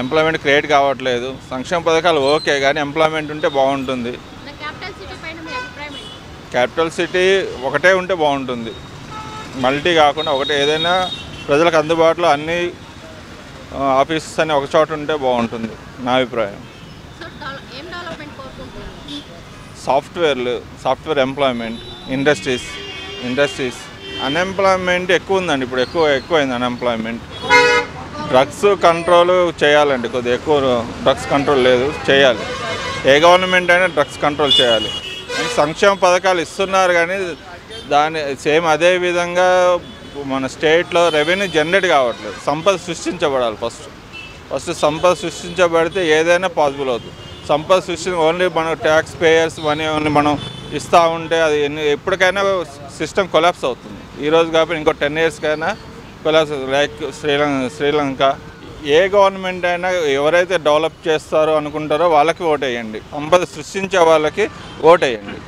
Employment create కావట్లేదు. సంక్షేమ పథకాలు ఓకే, కానీ ఎంప్లాయ్మెంట్ ఉంటే బాగుంటుంది. క్యాపిటల్ సిటీ ఒకటే ఉంటే బాగుంటుంది, మల్టీ కాకుండా ఒకటే. ఏదైనా ప్రజలకు అందుబాటులో అన్ని ఆఫీసెస్ అని ఒక చోట ఉంటే బాగుంటుంది నా అభిప్రాయం. సాఫ్ట్వేర్ ఎంప్లాయ్మెంట్, ఇండస్ట్రీస్ అన్ఎంప్లాయ్మెంట్ ఎక్కువ ఉందండి. ఇప్పుడు ఎక్కువైంది అన్ఎంప్లాయ్మెంట్. డ్రగ్స్ కంట్రోల్ చేయాలండి, కొద్దిగా ఎక్కువ డ్రగ్స్ కంట్రోల్ లేదు, చేయాలి. ఏ గవర్నమెంట్ అయినా డ్రగ్స్ కంట్రోల్ చేయాలి. సంక్షేమ పథకాలు ఇస్తున్నారు కానీ దాని సేమ్ అదే విధంగా మన స్టేట్లో రెవెన్యూ జనరేట్ కావట్లేదు. సంపద సృష్టించబడాలి. ఫస్ట్ సంపద సృష్టించబడితే ఏదైనా పాసిబుల్ అవుతుంది. సంపద ఓన్లీ మనం ట్యాక్స్ పేయర్స్ మనీ ఓన్లీ మనం ఇస్తూ ఉంటే అది ఎప్పటికైనా సిస్టమ్ కొలాప్స్ అవుతుంది. ఈరోజు కాబట్టి ఇంకో 10 yearsకైనా కొలాప్స్. లైక్ శ్రీలంక. ఏ గవర్నమెంట్ అయినా ఎవరైతే డెవలప్ చేస్తారో అనుకుంటారో వాళ్ళకి ఓటేయండి, సంపద సృష్టించే వాళ్ళకి ఓటేయండి.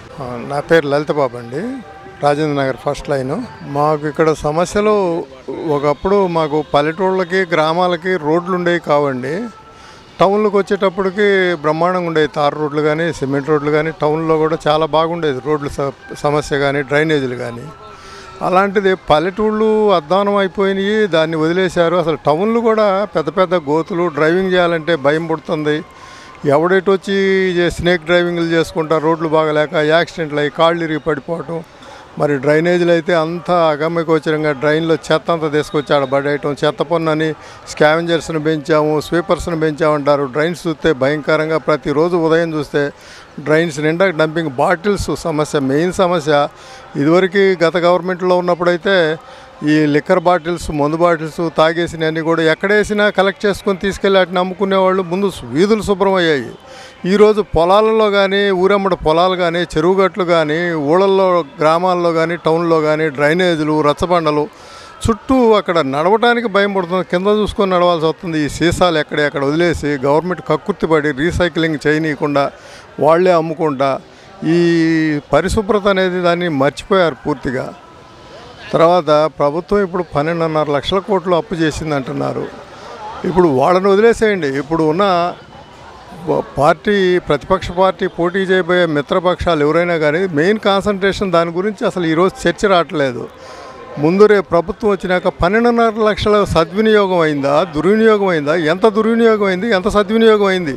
నా పేరు లలిత బాబు అండి, రాజేంద్ర నగర్ ఫస్ట్ లైను. మాకు ఇక్కడ సమస్యలు ఒకప్పుడు మాకు పల్లెటూళ్ళకి గ్రామాలకి రోడ్లు ఉండేవి కావండి. టౌన్లోకి వచ్చేటప్పటికి బ్రహ్మాండంగా ఉండేవి తార్ రోడ్లు కానీ సిమెంట్ రోడ్లు కానీ. టౌన్లో కూడా చాలా బాగుండేది రోడ్ల సమస్య కానీ డ్రైనేజీలు కానీ. అలాంటిది పల్లెటూళ్ళు అధ్వానం అయిపోయినాయి, దాన్ని వదిలేశారు. అసలు టౌన్లు కూడా పెద్ద పెద్ద గోతులు, డ్రైవింగ్ చేయాలంటే భయం పుడుతుంది. ఎవడెటు వచ్చి స్నేక్ డ్రైవింగ్లు చేసుకుంటారు రోడ్లు బాగలేక, యాక్సిడెంట్లు అయ్యి కాళ్ళు ఇరిగి పడిపోవటం. మరి డ్రైనేజీలు అయితే అంతా అగమ్యగోచరంగా డ్రైన్లో చెత్త అంతా తీసుకొచ్చి ఆడ పడేయటం. చెత్త పన్ను అని స్కావెంజర్స్ని పెంచాము, స్వీపర్స్ని పెంచామంటారు. డ్రైన్స్ చూస్తే భయంకరంగా ప్రతిరోజు ఉదయం చూస్తే డ్రైన్స్ నిండా డంపింగ్ బాటిల్స్ సమస్య, మెయిన్ సమస్య. ఇదివరకు గత గవర్నమెంట్లో ఉన్నప్పుడైతే ఈ లిక్కర్ బాటిల్స్, మందు బాటిల్స్ తాగేసినవన్నీ కూడా ఎక్కడేసినా కలెక్ట్ చేసుకొని తీసుకెళ్ళి వాటిని అమ్ముకునేవాళ్ళు. ముందు వీధులు శుభ్రం అయ్యాయి. ఈరోజు పొలాలలో కానీ, ఊరమ్మడి పొలాలు కానీ, చెరువుగట్లు కానీ, ఊళ్ళల్లో గ్రామాల్లో కానీ, టౌన్లో కానీ డ్రైనేజీలు, రచ్చబండలు చుట్టూ అక్కడ నడవడానికి భయం పడుతుంది. కింద చూసుకొని నడవాల్సి వస్తుంది. ఈ సీసాలు ఎక్కడెక్కడ వదిలేసి గవర్నమెంట్ కక్కుర్తిపడి రీసైక్లింగ్ చేయనీయకుండా వాళ్లే అమ్ముకుంటా ఈ పరిశుభ్రత అనేది దాన్ని మర్చిపోయారు పూర్తిగా. తర్వాత ప్రభుత్వం ఇప్పుడు 12.5 లక్షల కోట్లు అప్పు చేసింది అంటున్నారు. ఇప్పుడు వాళ్ళని వదిలేసేయండి. ఇప్పుడు ఉన్న పార్టీ, ప్రతిపక్ష పార్టీ, పోటీ చేయబోయే మిత్రపక్షాలు ఎవరైనా కానీ మెయిన్ కాన్సన్ట్రేషన్ దాని గురించి అసలు ఈరోజు చర్చ రావట్లేదు. ముందు రేపు ప్రభుత్వం వచ్చినాక 12.5 లక్షల సద్వినియోగం అయిందా, దుర్వినియోగం అయిందా, ఎంత దుర్వినియోగం అయింది, ఎంత సద్వినియోగం అయింది?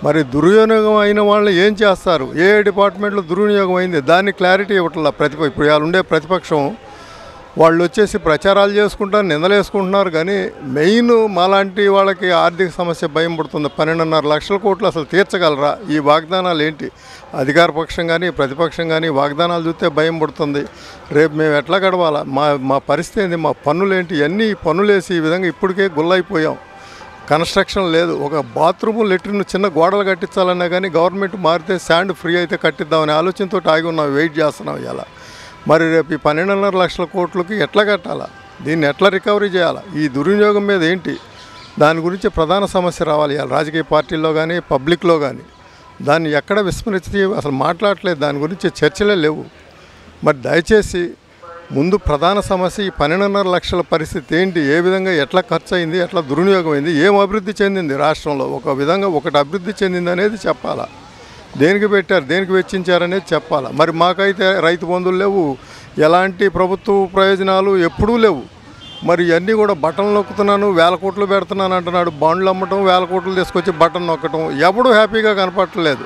మరి దుర్వినియోగం అయిన వాళ్ళని ఏం చేస్తారు? ఏ డిపార్ట్మెంట్లో దుర్వినియోగం అయింది దాన్ని క్లారిటీ ఇవ్వట్లా ఇప్పుడు వాళ్ళు ఉండే ప్రతిపక్షం. వాళ్ళు వచ్చేసి ప్రచారాలు చేసుకుంటారు, నిందలేసుకుంటున్నారు. కానీ మెయిన్ మాలాంటి వాళ్ళకి ఆర్థిక సమస్య భయం పడుతుంది. 12.5 లక్షల కోట్లు అసలు తీర్చగలరా? ఈ వాగ్దానాలు ఏంటి? అధికార పక్షం కానీ ప్రతిపక్షం కానీ వాగ్దానాలు చూస్తే భయం పడుతుంది. రేపు మేము ఎట్లా గడవాలా? మా పరిస్థితి ఏంది? మా పన్నులేంటి? ఇవన్నీ పన్నులేసి ఈ విధంగా ఇప్పటికే గుల్లైపోయాం. కన్స్ట్రక్షన్ లేదు. ఒక బాత్రూము, లెట్రిన్, చిన్న గోడలు కట్టించాలన్నా కానీ గవర్నమెంట్ మారితే శాండ్ ఫ్రీ అయితే కట్టిద్దామనే ఆలోచనతో ఆగి ఉన్నాం, వెయిట్ చేస్తున్నాం ఇలా. మరి రేపు ఈ 12.5 లక్షల కోట్లకి ఎట్లా కట్టాలా? దీన్ని ఎట్లా రికవరీ చేయాలా? ఈ దుర్వినియోగం మీద ఏంటి? దాని గురించి ప్రధాన సమస్య రావాలి రాజకీయ పార్టీల్లో కానీ పబ్లిక్లో కానీ. దాన్ని ఎక్కడ విస్మరించి అసలు మాట్లాడలేదు, దాని గురించి చర్చలే లేవు. మరి దయచేసి ముందు ప్రధాన సమస్య ఈ 12.5 లక్షల పరిస్థితి ఏంటి, ఏ విధంగా ఎట్లా ఖర్చు అయింది, ఎట్లా దుర్వినియోగం అయింది, ఏం అభివృద్ధి చెందింది రాష్ట్రంలో, ఒక విధంగా ఒకటి అభివృద్ధి చెందింది అనేది చెప్పాలా. దేనికి పెట్టారు, దేనికి వెచ్చించారనేది చెప్పాలా. మరి మాకైతే రైతు బంధువులు లేవు, ఎలాంటి ప్రభుత్వ ప్రయోజనాలు ఎప్పుడూ లేవు. మరి ఇవన్నీ కూడా బటన్ నొక్కుతున్నాను, 1000 కోట్లు పెడుతున్నాను అంటున్నాడు. బాండ్లు అమ్మటం, 1000 కోట్లు తీసుకొచ్చి బటన్ నొక్కటం, ఎప్పుడూ హ్యాపీగా కనపడట్లేదు.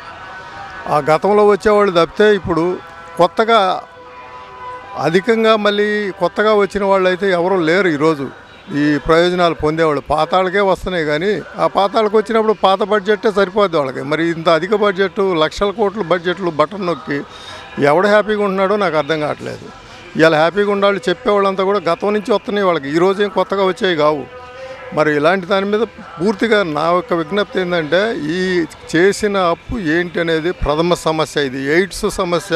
ఆ గతంలో వచ్చేవాళ్ళు తప్పితే ఇప్పుడు కొత్తగా అధికంగా మళ్ళీ కొత్తగా వచ్చిన వాళ్ళు అయితే ఎవరూ లేరు ఈరోజు ఈ ప్రయోజనాలు పొందేవాళ్ళు. పాతాళకే వస్తున్నాయి కానీ ఆ పాతాళకు వచ్చినప్పుడు పాత బడ్జెట్టే సరిపోద్ది వాళ్ళకి. మరి ఇంత అధిక బడ్జెట్, లక్షల కోట్ల బడ్జెట్లు బటన్ నొక్కి ఎవడు హ్యాపీగా ఉంటున్నాడో నాకు అర్థం కావట్లేదు. ఇలా హ్యాపీగా ఉండాలి చెప్పేవాళ్ళంతా కూడా గతం నుంచి వస్తున్నాయి వాళ్ళకి, ఈరోజు ఏం కొత్తగా వచ్చాయి కావు. మరి ఇలాంటి దాని మీద పూర్తిగా నా యొక్క విజ్ఞప్తి ఏంటంటే, ఈ చేసిన అప్పు ఏంటి అనేది ప్రథమ సమస్య. ఇది ఎయిడ్స్ సమస్య,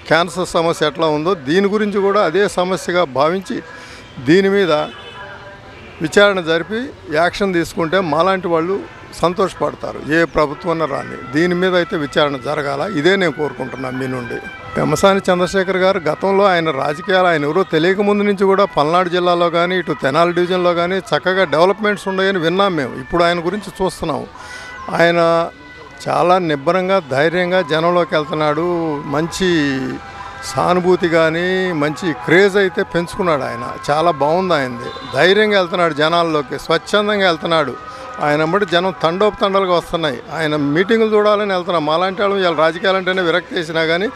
క్యాన్సర్ సమస్య ఎట్లా ఉందో దీని గురించి కూడా అదే సమస్యగా భావించి దీని మీద విచారణ జరిపి యాక్షన్ తీసుకుంటే మాలాంటి వాళ్ళు సంతోషపడతారు. ఏ ప్రభుత్వం రాని దీని మీద అయితే విచారణ జరగాల, ఇదే నేను కోరుకుంటున్నాను మీ నుండి. పెమ్మసాని చంద్రశేఖర్ గారు గతంలో ఆయన రాజకీయాలు ఆయన ఎవరో తెలియక ముందు నుంచి కూడా పల్నాడు జిల్లాలో కానీ ఇటు తెనాలి డివిజన్లో కానీ చక్కగా డెవలప్మెంట్స్ ఉన్నాయని విన్నాం మేము. ఇప్పుడు ఆయన గురించి చూస్తున్నాం. ఆయన చాలా నిబ్బరంగా ధైర్యంగా జనంలోకి వెళ్తున్నాడు. మంచి సానుభూతి కానీ మంచి క్రేజ్ అయితే పెంచుకున్నాడు. ఆయన చాలా బాగుంది. ఆయనది ధైర్యంగా వెళ్తున్నాడు జనాల్లోకి, స్వచ్ఛందంగా వెళ్తున్నాడు. ఆయన బట్టి జనం తండోపతండాలుగా వస్తున్నాయి. ఆయన మీటింగులు చూడాలని వెళ్తున్నాం. మాలాంటి వాళ్ళు ఇలా రాజకీయాలంటేనే విరక్తి చేసినా కానీ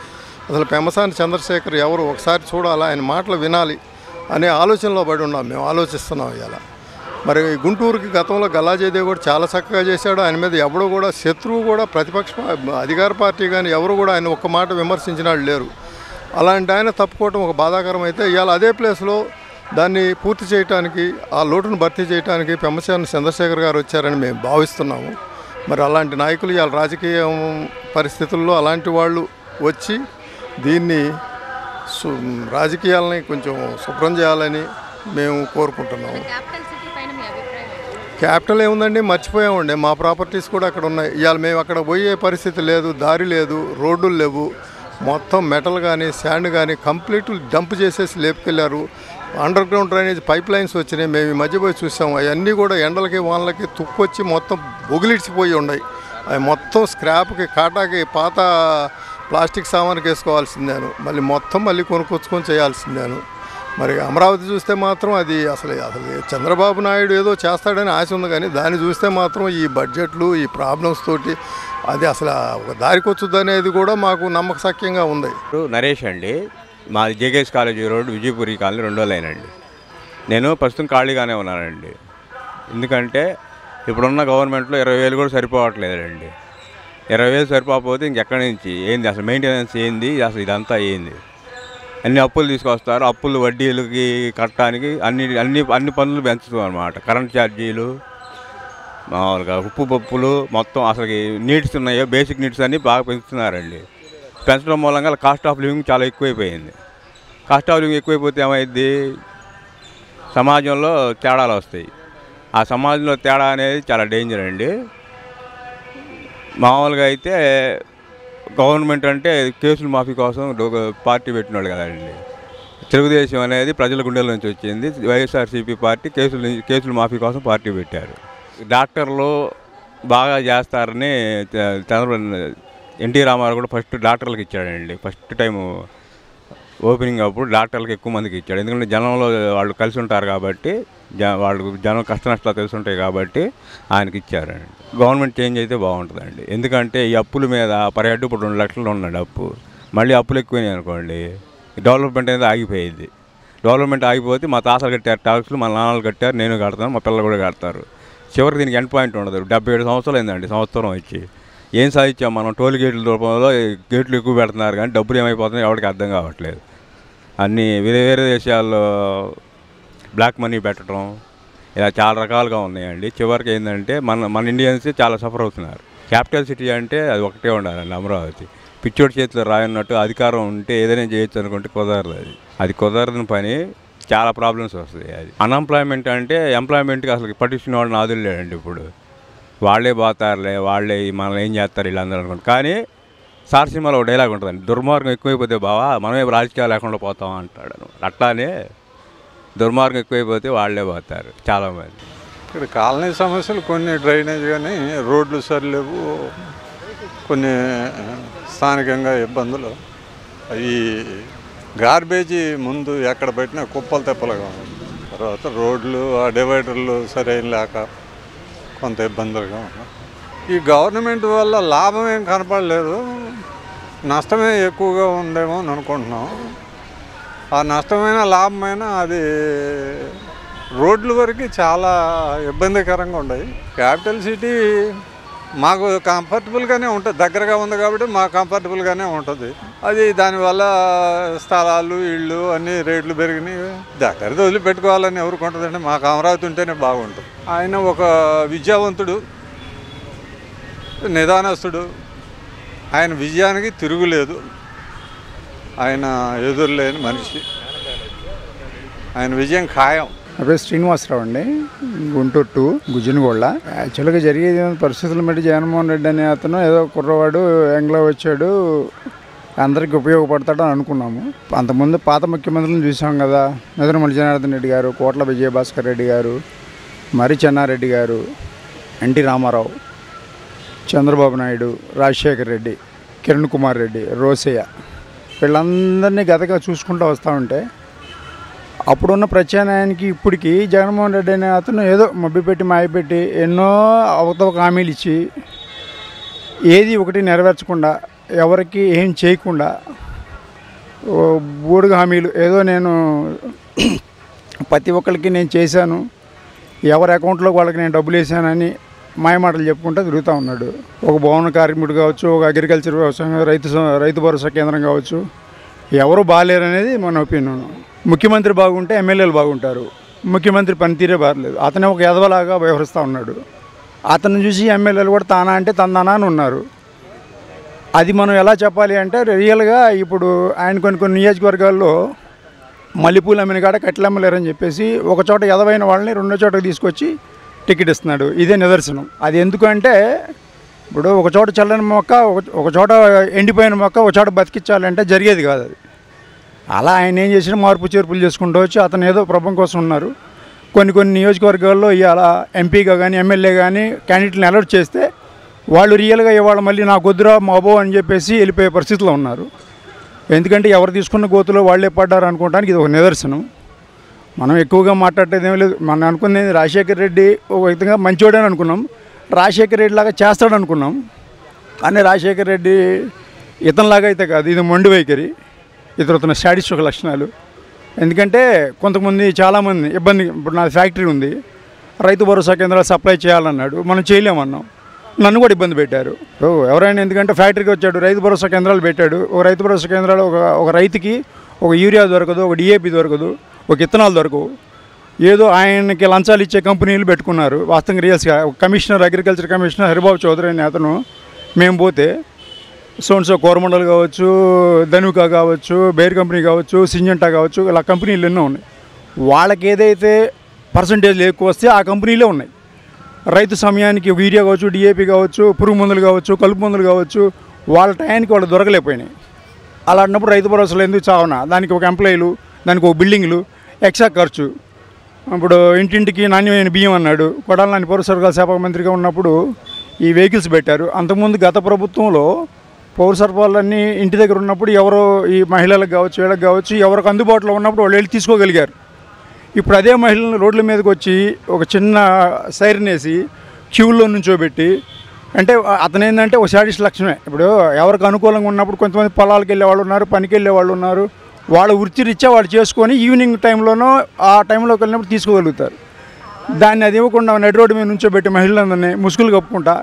అసలు పెమ్మసాని చంద్రశేఖర్ ఎవరు ఒకసారి చూడాలా, ఆయన మాటలు వినాలి అనే ఆలోచనలో పడి ఉన్నాం. మేము ఆలోచిస్తున్నాం ఇలా. మరి గుంటూరుకి గతంలో గల్లాజయదేవ్ కూడా చాలా చక్కగా చేశాడు. ఆయన మీద ఎవడు కూడా శత్రువు కూడా ప్రతిపక్ష అధికార పార్టీ కానీ ఎవరు కూడా ఆయన ఒక్క మాట విమర్శించిన వాళ్ళు లేరు. అలాంటి ఆయన తప్పుకోవటం ఒక బాధాకరం. అయితే ఇవాళ అదే ప్లేస్లో దాన్ని పూర్తి చేయడానికి, ఆ లోటును భర్తీ చేయడానికి పెమ్మసాని చంద్రశేఖర్ గారు వచ్చారని మేము భావిస్తున్నాము. మరి అలాంటి నాయకులు ఇవాళ రాజకీయ పరిస్థితుల్లో అలాంటి వాళ్ళు వచ్చి దీన్ని రాజకీయాలని కొంచెం శుభ్రం చేయాలని మేము కోరుకుంటున్నాము. క్యాపిటల్ ఏముందండి, మర్చిపోయామండి. మా ప్రాపర్టీస్ కూడా అక్కడ ఉన్నాయి. ఇవాళ మేము అక్కడ పోయే పరిస్థితి లేదు, దారి లేదు, రోడ్డులు లేవు. మొత్తం మెటల్ కానీ శాండ్ కానీ కంప్లీట్ డంప్ చేసేసి లేపుకెళ్ళారు. Underground drainage pipelines వచ్చినాయి. మేము ఈ మధ్య పోయి చూసాము. అవన్నీ కూడా ఎండలకి వానలకి తుక్కొచ్చి మొత్తం బొగిలిడిచిపోయి ఉన్నాయి. అవి మొత్తం స్క్రాప్కి, కాటాకి, పాత ప్లాస్టిక్ సామాన్కి వేసుకోవాల్సిందేను. మళ్ళీ కొనుక్కొచ్చుకొని చేయాల్సిందేను. మరి అమరావతి చూస్తే మాత్రం అది అసలు చంద్రబాబు నాయుడు ఏదో చేస్తాడని ఆశ ఉంది, కానీ దాన్ని చూస్తే మాత్రం ఈ బడ్జెట్లు, ఈ ప్రాబ్లమ్స్ తోటి అది అసలు ఒక దారికొచ్చుద్ది అనేది కూడా మాకు నమ్మకసక్యంగా ఉంది. నరేష్ అండి, మాది JKS college road, Vijayapuri colony 2వ లైన్ అండి. నేను ప్రస్తుతం ఖాళీగానే ఉన్నానండి. ఎందుకంటే ఇప్పుడున్న గవర్నమెంట్లో 20,000 కూడా సరిపోవట్లేదండి. 20,000 సరిపోకపోతే ఇంకెక్కడి నుంచి ఏంది అసలు మెయింటెనెన్స్ ఏంది, అసలు ఇదంతా ఏంది? అన్ని అప్పులు తీసుకొస్తారు. అప్పులు వడ్డీలకి కట్టడానికి అన్ని పనులు పెంచుతాం అనమాట. కరెంట్ ఛార్జీలు, మామూలుగా ఉప్పు పప్పులు, మొత్తం అసలు నీడ్స్ ఉన్నాయో బేసిక్ నీడ్స్ అన్నీ బాగా పెంచుతున్నారండి. పెంచడం మూలంగా కాస్ట్ ఆఫ్ లివింగ్ చాలా ఎక్కువైపోయింది. కాస్ట్ ఆఫ్ లివింగ్ ఎక్కువైపోతే ఏమైంది, సమాజంలో తేడాలు వస్తాయి. ఆ సమాజంలో తేడా అనేది చాలా డేంజర్ అండి. మామూలుగా అయితే గవర్నమెంట్ అంటే కేసులు మాఫీ కోసం పార్టీ పెట్టినాడు కదండి. తెలుగుదేశం అనేది ప్రజల గుండెల నుంచి వచ్చింది. వైఎస్ఆర్సీపీ పార్టీ కేసులు మాఫీ కోసం పార్టీ పెట్టారు. డాక్టర్లు బాగా చేస్తారని ఎన్టీ రామారావు కూడా ఫస్ట్ డాక్టర్లకు ఇచ్చాడండి. ఫస్ట్ టైము ఓపెనింగ్ అప్పుడు డాక్టర్లకు ఎక్కువ మందికి ఇచ్చాడు. ఎందుకంటే జనంలో వాళ్ళు కలిసి ఉంటారు కాబట్టి, జనం కష్ట నష్టాలు తెలిసి ఉంటాయి కాబట్టి ఆయనకి ఇచ్చారండి. గవర్నమెంట్ చేంజ్ అయితే బాగుంటుందండి. ఎందుకంటే ఈ అప్పుల మీద పర్ హెడ్ ఇప్పుడు 2 లక్షలు ఉన్నాడు అప్పు. మళ్ళీ అప్పులు ఎక్కువైనాయి అనుకోండి, డెవలప్మెంట్ అనేది ఆగిపోయింది. డెవలప్మెంట్ ఆగిపోతే మా తాతలు కట్టారు ట్యాక్స్లు, మా నాన్నలు కట్టారు, నేను కడతాను, మా పిల్లలు కూడా కడతారు. చివరికి దీనికి ఎండ్ పాయింట్ ఉండదు. 77 సంవత్సరాలు అయిందండి సంవత్సరం వచ్చి. ఏం సాధించాం మనం? టోల్ గేట్ల రూపంలో గేట్లు ఎక్కువ పెడుతున్నారు, కానీ డబ్బులు ఏమైపోతున్నాయో ఎవరికి అర్థం కావట్లేదు. అన్నీ వేరే దేశాల్లో బ్లాక్ మనీ పెట్టడం, ఇలా చాలా రకాలుగా ఉన్నాయండి. చివరికి ఏంటంటే మన ఇండియన్స్ చాలా సఫర్ అవుతున్నారు. క్యాపిటల్ సిటీ అంటే అది ఒకటే ఉండాలండి, అమరావతి. పిచ్చోడి చేతిలో రాయన్నట్టు అధికారం ఉంటే ఏదైనా చేయొచ్చు అనుకుంటే కుదరదు. అది కుదరని పని. చాలా ప్రాబ్లమ్స్ వస్తాయి. అది అన్ఎంప్లాయ్మెంట్ అంటే ఎంప్లాయ్మెంట్కి అసలు పట్టించిన వాడు నాదులు లేడండి. ఇప్పుడు వాళ్ళే పోతారులే, వాళ్ళే మనల్ని ఏం చేస్తారు వీళ్ళందరూ అనుకుంటారు. కానీ సార్ సినిమాలో ఒక డైలాగ్ ఉంటుందండి, దుర్మార్గం ఎక్కువైపోతే బావా మనమే రాజకీయాలు లేకుండా పోతాం అంటాడు. అట్లానే దుర్మార్గం ఎక్కువైపోతే వాళ్ళే పోతారు చాలామంది. ఇక్కడ కాలనీ సమస్యలు కొన్ని, డ్రైనేజ్ కానీ రోడ్లు సరిలేవు, కొన్ని స్థానికంగా ఇబ్బందులు. ఈ గార్బేజీ ముందు ఎక్కడ పెట్టినా కుప్పలు తెప్పలుగా ఉంది. తర్వాత రోడ్లు, ఆ డివైడర్లు సరైన లేక కొంత ఇబ్బందులుగా ఉన్నాయి. ఈ గవర్నమెంట్ వల్ల లాభం ఏం కనపడలేదు, నష్టమే ఎక్కువగా ఉందేమో అని అనుకుంటున్నాం. ఆ నష్టమైన లాభమైనా అది రోడ్ల వరకు చాలా ఇబ్బందికరంగా ఉన్నాయి. క్యాపిటల్ సిటీ మాకు కంఫర్టబుల్గానే ఉంటుంది, దగ్గరగా ఉంది కాబట్టి మాకు కంఫర్టబుల్గానే ఉంటుంది. అది దానివల్ల స్థలాలు, ఇళ్ళు అన్నీ రేట్లు పెరిగినాయి. దగ్గరది వదిలిపెట్టుకోవాలని ఎవరికి ఉంటుందండి? మాకు అమరావతి ఉంటేనే బాగుంటుంది. ఆయన ఒక విద్యావంతుడు, నిదానస్తుడు. ఆయన విజయానికి తిరుగులేదు. ఆయన ఎదురులేని మనిషి. ఆయన విజయం ఖాయం. నా పేరు శ్రీనివాసరావు అండి, గుంటూరు 2 గుజ్జనగూడ. యాక్చువల్గా జరిగేది పరిస్థితుల బట్టి జగన్మోహన్ రెడ్డి అనే అతను ఏదో కుర్రవాడు యంగ్లో వచ్చాడు, అందరికీ ఉపయోగపడతాడని అనుకున్నాము. అంతకుముందు పాత ముఖ్యమంత్రులను చూసాం కదా, నిద్రమల్లి జనార్దన్ రెడ్డి గారు, కోట్ల విజయభాస్కర్ రెడ్డి గారు, మరి చెన్నారెడ్డి గారు, ఎన్టీ రామారావు, చంద్రబాబు నాయుడు, రాజశేఖర్ రెడ్డి, కిరణ్ కుమార్ రెడ్డి, రోసయ్య, వీళ్ళందరినీ గతగా చూసుకుంటూ వస్తూ ఉంటే అప్పుడున్న ప్రత్యామ్నాయానికి ఇప్పటికి జగన్మోహన్ రెడ్డి అనే అతను ఏదో మభ్యపెట్టి మాయపెట్టి ఎన్నో అవతవక హామీలు ఇచ్చి ఏది ఒకటి నెరవేర్చకుండా, ఎవరికి ఏం చేయకుండా, బూడుగ హామీలు ఏదో నేను ప్రతి ఒక్కరికి నేను చేశాను, ఎవరి అకౌంట్లో వాళ్ళకి నేను డబ్బులు వేసానని మాయమాటలు చెప్పుకుంటూ తిరుగుతూ ఉన్నాడు. ఒక భవన కార్మికుడు కావచ్చు, ఒక అగ్రికల్చర్ వ్యవసాయం రైతు భరోసా కేంద్రం కావచ్చు, ఎవరు బాగాలేరు అనేది మన ఒపీనియన్. ముఖ్యమంత్రి బాగుంటే ఎమ్మెల్యేలు బాగుంటారు, ముఖ్యమంత్రి పనితీరే బాగలేదు. అతనే ఒక ఎదవలాగా వ్యవహరిస్తూ ఉన్నాడు. అతను చూసి ఎమ్మెల్యేలు కూడా తానా అంటే తందానా అని ఉన్నారు. అది మనం ఎలా చెప్పాలి అంటే రియల్గా ఇప్పుడు ఆయన కొన్ని నియోజకవర్గాల్లో మల్లెపూలు అమ్మిన కాడ కట్టెలు అమ్మలేరని చెప్పేసి ఒక చోట ఎదవైన వాళ్ళని రెండో చోటకి తీసుకొచ్చి టికెట్ ఇస్తున్నాడు. ఇదే నిదర్శనం. అది ఎందుకంటే ఇప్పుడు ఒక చోట చల్లని మొక్క, ఒక చోట ఎండిపోయిన మొక్క ఒక చోట బతికించాలంటే జరిగేది కాదు అది. అలా ఆయన ఏం చేసినా మార్పు చేర్పులు చేసుకుంటూ వచ్చి అతను ఏదో ప్రభం కోసం ఉన్నారు. కొన్ని నియోజకవర్గాల్లో ఇవాళ ఎంపీగా కానీ ఎమ్మెల్యే కానీ క్యాండిడేట్లను అలర్ట్ చేస్తే వాళ్ళు రియల్గా ఇవాళ మళ్ళీ నా కొద్దురా మాబో అని చెప్పేసి వెళ్ళిపోయే పరిస్థితిలో ఉన్నారు. ఎందుకంటే ఎవరు తీసుకున్న గోతులో వాళ్ళే పడ్డారు అనుకోవడానికి ఇది ఒక నిదర్శనం. మనం ఎక్కువగా మాట్లాడేది ఏమీ లేదు. మనం అనుకునేది రాజశేఖర్ రెడ్డి ఒక విధంగా మంచివాడని అనుకున్నాం, రాజశేఖర్ రెడ్డి లాగా చేస్తాడు అనుకున్నాం. కానీ రాజశేఖర్ రెడ్డి ఇతనిలాగా అయితే కాదు, ఇది మొండి వైఖరి, ఇతరుతున్న శాడిస్టిక్ లక్షణాలు. ఎందుకంటే కొంతమంది చాలామంది ఇబ్బంది, ఇప్పుడు నా ఫ్యాక్టరీ ఉంది, రైతు భరోసా కేంద్రాలు సప్లై చేయాలన్నాడు, మనం చేయలేమన్నాం, నన్ను కూడా ఇబ్బంది పెట్టారు. ఎవరైనా ఎందుకంటే ఫ్యాక్టరీకి వచ్చాడు, రైతు భరోసా కేంద్రాలు పెట్టాడు. ఒక రైతు భరోసా కేంద్రాలు ఒక రైతుకి ఒక యూరియా దొరకదు, ఒక డిఏపి దొరకదు, ఒక ఇత్తనాలు దొరకవు. ఏదో ఆయనకి లంచాలు ఇచ్చే కంపెనీలు పెట్టుకున్నారు. వాస్తవంగా రియల్స్గా commissioner, agriculture commissioner Haribabu Chowdary అనే అతను మేము పోతే సోన్సో కోరమండల్ కావచ్చు, ధనుకా కావచ్చు, బేర్ కంపెనీ కావచ్చు, సింజంటా కావచ్చు, ఇలా కంపెనీలు ఎన్నో ఉన్నాయి. వాళ్ళకి ఏదైతే పర్సంటేజ్లు ఎక్కువ వస్తే ఆ కంపెనీలే ఉన్నాయి. రైతు సమయానికి యూరియా కావచ్చు, డిఏపి కావచ్చు, పురుగు మందులు కావచ్చు, కలుపు మందులు కావచ్చు, వాళ్ళ టయానికి వాళ్ళు దొరకలేకపోయినాయి. అలాంటప్పుడు రైతు భరోసాలు ఎందుకు చావనా? దానికి ఒక ఎంప్లాయీలు, దానికి ఒక బిల్డింగ్లు, ఎక్స్ట్రా ఖర్చు. ఇప్పుడు ఇంటింటికి నాణ్యమైన బియ్యం అన్నాడు. కొడాలి నాని పౌర సరఫరాల శాఖ మంత్రిగా ఉన్నప్పుడు ఈ వెహికల్స్ పెట్టారు. అంతకుముందు గత ప్రభుత్వంలో పౌర సరఫరాలన్నీ ఇంటి దగ్గర ఉన్నప్పుడు ఎవరో ఈ మహిళలకు కావచ్చు, వీళ్ళకి కావచ్చు, ఎవరికి అందుబాటులో ఉన్నప్పుడు వాళ్ళు వెళ్ళి తీసుకోగలిగారు. ఇప్పుడు అదే మహిళలను రోడ్ల మీదకి వచ్చి ఒక చిన్న సైరన్ వేసి క్యూల్లో నుంచోబెట్టి, అంటే అతను ఏంటంటే ఒక శాడిస్ట్ లక్షణమే. ఇప్పుడు ఎవరికి అనుకూలంగా ఉన్నప్పుడు కొంతమంది పొలాలకు వెళ్ళే వాళ్ళు ఉన్నారు, పనికి వెళ్ళే వాళ్ళు ఉన్నారు, వాళ్ళ వృత్తిరీత్యా వాళ్ళు చేసుకొని ఈవినింగ్ టైంలోనో ఆ టైంలోకి వెళ్ళినప్పుడు తీసుకోగలుగుతారు. దాన్ని అది ఇవ్వకుండా నడి రోడ్డు మీద నుంచోబెట్టి మహిళలందరినీ ముసుగులు కప్పుకుంటా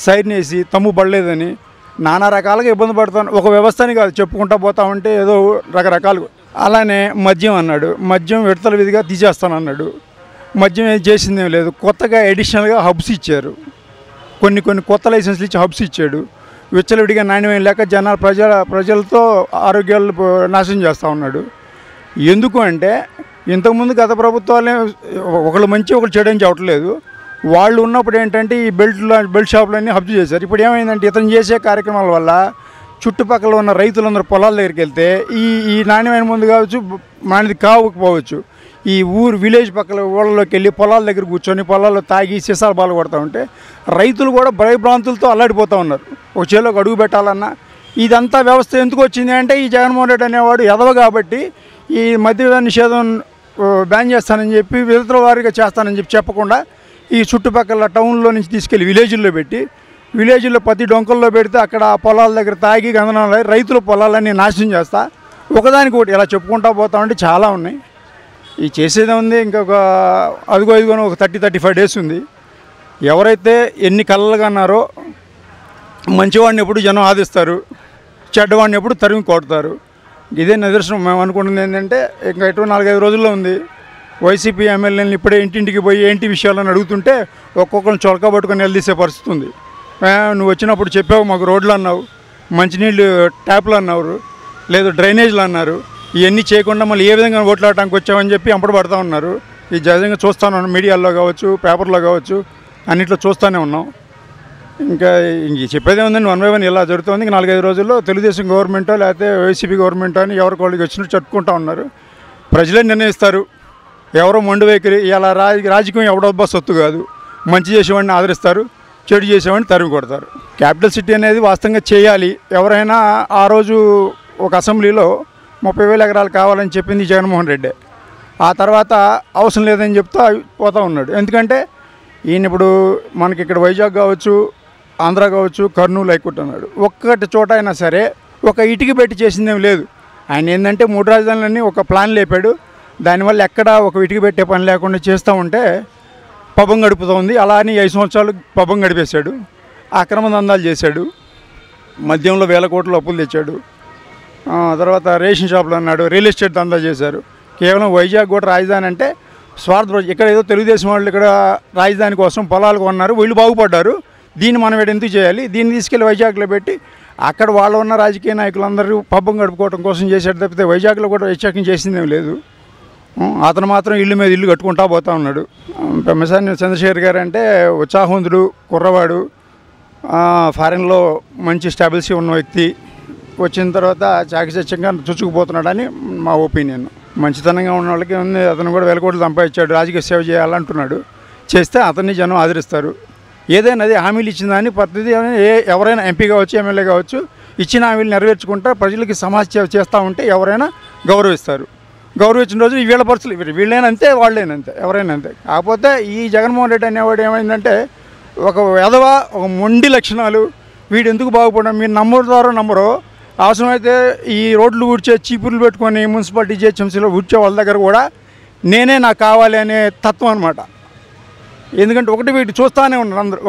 సైరన్ వేసి తమ్ము పడలేదని నానా రకాలుగా ఇబ్బంది పడతాను. ఒక వ్యవస్థని కాదు, చెప్పుకుంటా పోతా ఉంటే ఏదో రకరకాలు. అలానే మద్యం అన్నాడు, మద్యం విడతల విధిగా తీసేస్తానన్నాడు. మద్యం ఏం చేసిందేం లేదు. కొత్తగా అడిషనల్గా హబ్స్ ఇచ్చారు, కొన్ని కొత్త లైసెన్స్లు ఇచ్చి హబ్స్ ఇచ్చాడు. విచ్చలవిడిగా నాణ్యమైన లేక ప్రజలతో ఆరోగ్యాలు నాశనం చేస్తూ ఉన్నాడు. ఎందుకు అంటే ఇంతకుముందు గత ప్రభుత్వాలే ఒకళ్ళు మంచి ఒకళ్ళు చెడు అని చెప్పట్లేదు. వాళ్ళు ఉన్నప్పుడు ఏంటంటే ఈ బెల్ట్ షాపులన్నీ హబ్జు చేశారు. ఇప్పుడు ఏమైందంటే ఇతను చేసే కార్యక్రమాల వల్ల చుట్టుపక్కల ఉన్న రైతులందరూ పొలాల దగ్గరికి వెళ్తే ఈ నాణ్యమైన మందు కావచ్చు, మనది కావకపోవచ్చు, ఈ విలేజ్ పక్కల ఊళ్ళలోకి వెళ్ళి పొలాల దగ్గర కూర్చొని పొలాల్లో తాగి సీసాలు బాలు కొడతా ఉంటే రైతులు కూడా భయభ్రాంతులతో అల్లాడిపోతూ ఉన్నారు. ఒక చేలోకి అడుగు పెట్టాలన్నా ఇదంతా వ్యవస్థ ఎందుకు వచ్చింది అంటే ఈ జగన్మోహన్ రెడ్డి అనేవాడు ఎదవ కాబట్టి ఈ మద్య నిషేధం బ్యాన్ చేస్తానని చెప్పి విడతల వారీగా చేస్తానని చెప్పకుండా ఈ చుట్టుపక్కల టౌన్లో నుంచి తీసుకెళ్ళి విలేజ్ల్లో పెట్టి, విలేజ్లో ప్రతి డొంకల్లో పెడితే అక్కడ పొలాల దగ్గర తాగి గందనాలు రైతుల పొలాలన్నీ నాశనం చేస్తా ఒకదానికి ఒకటి ఇలా చెప్పుకుంటా పోతా ఉంటే చాలా ఉన్నాయి. ఈ చేసేదే ఉంది. ఇంకొక అదిగో ఒక 30-35 డేస్ ఉంది. ఎవరైతే ఎన్ని కళ్ళలుగా అన్నారో మంచివాడిని ఎప్పుడు జనం ఆదిస్తారు, చెడ్డవాడిని ఎప్పుడు తరిమి కొడతారు. ఇదే నిదర్శనం. మేము అనుకుంటుంది ఏంటంటే ఇంకా ఎటు 4-5 రోజుల్లో ఉంది. వైసీపీ ఎమ్మెల్యేలను ఇప్పుడే ఇంటింటికి పోయి ఏంటి విషయాలను అడుగుతుంటే ఒక్కొక్కరిని చొలక పట్టుకొని నిలదీసే పరిస్థితి ఉంది. నువ్వు వచ్చినప్పుడు చెప్పావు మాకు రోడ్లు అన్నావు, మంచినీళ్ళు ట్యాప్లు అన్నారు, లేదు డ్రైనేజ్లు అన్నారు. ఇవన్నీ చేయకుండా మళ్ళీ ఏ విధంగా ఓట్లాడటానికి వచ్చామని చెప్పి అంపడు పడుతూ ఉన్నారు. ఈ నిజంగా చూస్తూనే ఉన్నాం, మీడియాలో కావచ్చు, పేపర్లో కావచ్చు, అన్నింటిలో చూస్తూనే ఉన్నాం. ఇంకా చెప్పేదే ఉందండి, 1 by 1 ఇలా జరుగుతుంది. ఇంక 4-5 రోజుల్లో తెలుగుదేశం గవర్నమెంటో లేకపోతే వైసీపీ గవర్నమెంటో అని ఎవరికి వాళ్ళకి వచ్చినట్టు చెప్పుకుంటూ ఉన్నారు. ప్రజలే నిర్ణయిస్తారు. ఎవరో మొండి వైఖరి. ఇలా రాజకీయం ఎవడొబ్బా సొత్తు కాదు. మంచి చేసేవాడిని ఆదరిస్తారు, చెడు చేసేవాడిని తరిమి కొడతారు. క్యాపిటల్ సిటీ అనేది వాస్తవంగా చేయాలి. ఎవరైనా ఆ రోజు ఒక అసెంబ్లీలో 30,000 ఎకరాలు కావాలని చెప్పింది జగన్మోహన్ రెడ్డి. ఆ తర్వాత అవసరం లేదని చెప్తూ పోతూ ఉన్నాడు. ఎందుకంటే ఈయన ఇప్పుడు మనకి ఇక్కడ వైజాగ్ కావచ్చు, ఆంధ్ర కావచ్చు, కర్నూలు హైకుంటున్నాడు. ఒక్కటి చోట అయినా సరే ఒక ఇటుక పెట్టి చేసిందేం లేదు. ఆయన ఏంటంటే 3 రాజధానులన్నీ ఒక ప్లాన్ లేపాడు. దానివల్ల ఎక్కడ ఒక ఇటుక పెట్టే పని లేకుండా చేస్తూ ఉంటే పబ్బం గడుపుతూ ఉంది. అలా అని 5 సంవత్సరాలు పబ్బం గడిపేశాడు. అక్రమ దందాలు చేశాడు. మద్యంలో 1000 కోట్ల అప్పులు తెచ్చాడు. తర్వాత రేషన్ షాపులు అన్నాడు, రియల్ ఎస్టేట్ దందా చేశారు. కేవలం వైజాగ్ కూడా రాజధాని అంటే స్వార్థ. ఇక్కడ ఏదో తెలుగుదేశం వాళ్ళు ఇక్కడ రాజధాని కోసం పొలాలు కొన్నారు, వీళ్ళు బాగుపడ్డారు. దీన్ని మనం ఎందుకు చేయాలి? దీన్ని తీసుకెళ్ళి వైజాగ్లో పెట్టి అక్కడ వాళ్ళు ఉన్న రాజకీయ నాయకులందరూ పబ్బం గడుపుకోవడం కోసం చేశాడు తప్పితే వైజాగ్లో కూడా వ్యతిరేకం చేసిందేం లేదు. అతను మాత్రం ఇల్లు మీద ఇల్లు కట్టుకుంటా పోతా ఉన్నాడు. పెమ్మసాని చంద్రశేఖర్ గారు అంటే ఉత్సాహవంతుడు, కుర్రవాడు, ఫారెన్లో మంచి స్టాబిలిటీ ఉన్న వ్యక్తి. వచ్చిన తర్వాత చాకచక్యంగా చుచ్చుకుపోతున్నాడని మా ఒపీనియన్. మంచితనంగా ఉన్న వాళ్ళకి ఉంది. అతను కూడా 1000 కోట్లు సంపాదించాడు, రాజకీయ సేవ చేయాలంటున్నాడు. చేస్తే అతన్ని జనం ఆదరిస్తారు. ఏదైనా అది హామీలు ఇచ్చిందని ప్రతిదీ ఎవరైనా ఎంపీ కావచ్చు, ఎమ్మెల్యే కావచ్చు, ఇచ్చిన హామీలు నెరవేర్చుకుంటా ప్రజలకి సమాజ సేవ చేస్తూ ఉంటే ఎవరైనా గౌరవిస్తారు. గౌరవించిన రోజు వీళ్ళ పరిస్థితులు వీళ్ళైనా అంతే, వాళ్ళైనా అంతే, ఎవరైనా అంతే. కాకపోతే ఈ జగన్మోహన్ రెడ్డి అనేవాడు ఏమైందంటే ఒక ఎదవ, ఒక మొండి లక్షణాలు. వీడు ఎందుకు బాగుపడడం మీరు నమ్ముతారో నమ్మరో, అవసరమైతే ఈ రోడ్లు ఊడ్చే చీపుర్లు పెట్టుకొని మున్సిపాలిటీ జిహెచ్ఎంసీలో ఊడ్చే వాళ్ళ దగ్గర కూడా నేనే నాకు కావాలి అనే తత్వం అనమాట. ఎందుకంటే ఒకటి వీటి చూస్తూనే ఉన్నారు అందరూ.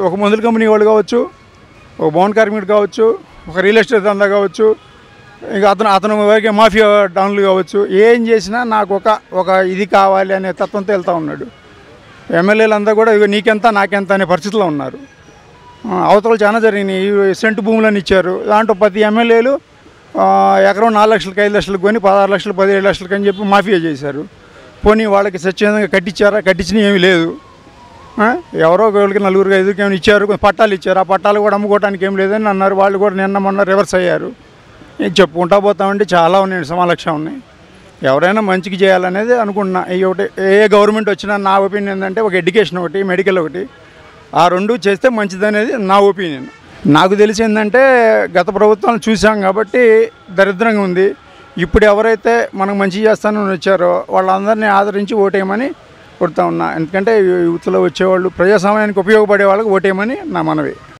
ఒక మందుల కంపెనీ వాళ్ళు కావచ్చు, ఒక భవన కార్మికుడు కావచ్చు, ఒక రియల్ ఎస్టేట్ దందా కావచ్చు, ఇంకా అతను మాఫియా డౌన్లు కావచ్చు. ఏం చేసినా నాకు ఒక ఇది కావాలి అనే తత్వంతో వెళ్తూ ఉన్నాడు. ఎమ్మెల్యేలు అంతా కూడా నీకెంత నాకెంత అనే పరిస్థితిలో ఉన్నారు. అవతలు చాలా జరిగినాయి. సెంటు భూములను ఇచ్చారు. దాంట్లో ప్రతి ఎమ్మెల్యేలు ఎకరం 4 లక్షలకి 5 లక్షలకు కొని 16 లక్షలు 17 లక్షలకి అని చెప్పి మాఫియా చేశారు. పోనీ వాళ్ళకి స్వచ్ఛందంగా కట్టించారా? కట్టించిన ఏమీ లేదు. ఎవరో ఒకరికి 4-5కి ఏమైనా ఇచ్చారు, పట్టాలు ఇచ్చారు. ఆ పట్టాలు కూడా అమ్ముకోవడానికి ఏం లేదని అన్నారు. వాళ్ళు కూడా మొన్న రివర్స్ అయ్యారు. చెప్పుకుంటా పోతామంటే చాలా ఉన్నాయి, సమాలక్ష్యం ఉన్నాయి. ఎవరైనా మంచికి చేయాలనేది అనుకుంటున్నా. ఒకటి ఏ గవర్నమెంట్ వచ్చినా నా ఒపీనియన్ ఏంటంటే ఒక ఎడ్యుకేషన్ ఒకటి, మెడికల్ ఒకటి, ఆ 2 చేస్తే మంచిదనేది నా ఒపీనియన్. నాకు తెలిసి ఏంటంటే గత ప్రభుత్వాలను చూసాం కాబట్టి దరిద్రంగా ఉంది. ఇప్పుడు ఎవరైతే మనకు మంచి చేస్తానని వచ్చారో వాళ్ళందరినీ ఆదరించి ఓటేయమని కొడుతూ ఉన్నా. ఎందుకంటే యూత్లో వచ్చేవాళ్ళు ప్రజాస్వామ్యానికి ఉపయోగపడే వాళ్ళకి ఓటేయమని నా మనవి.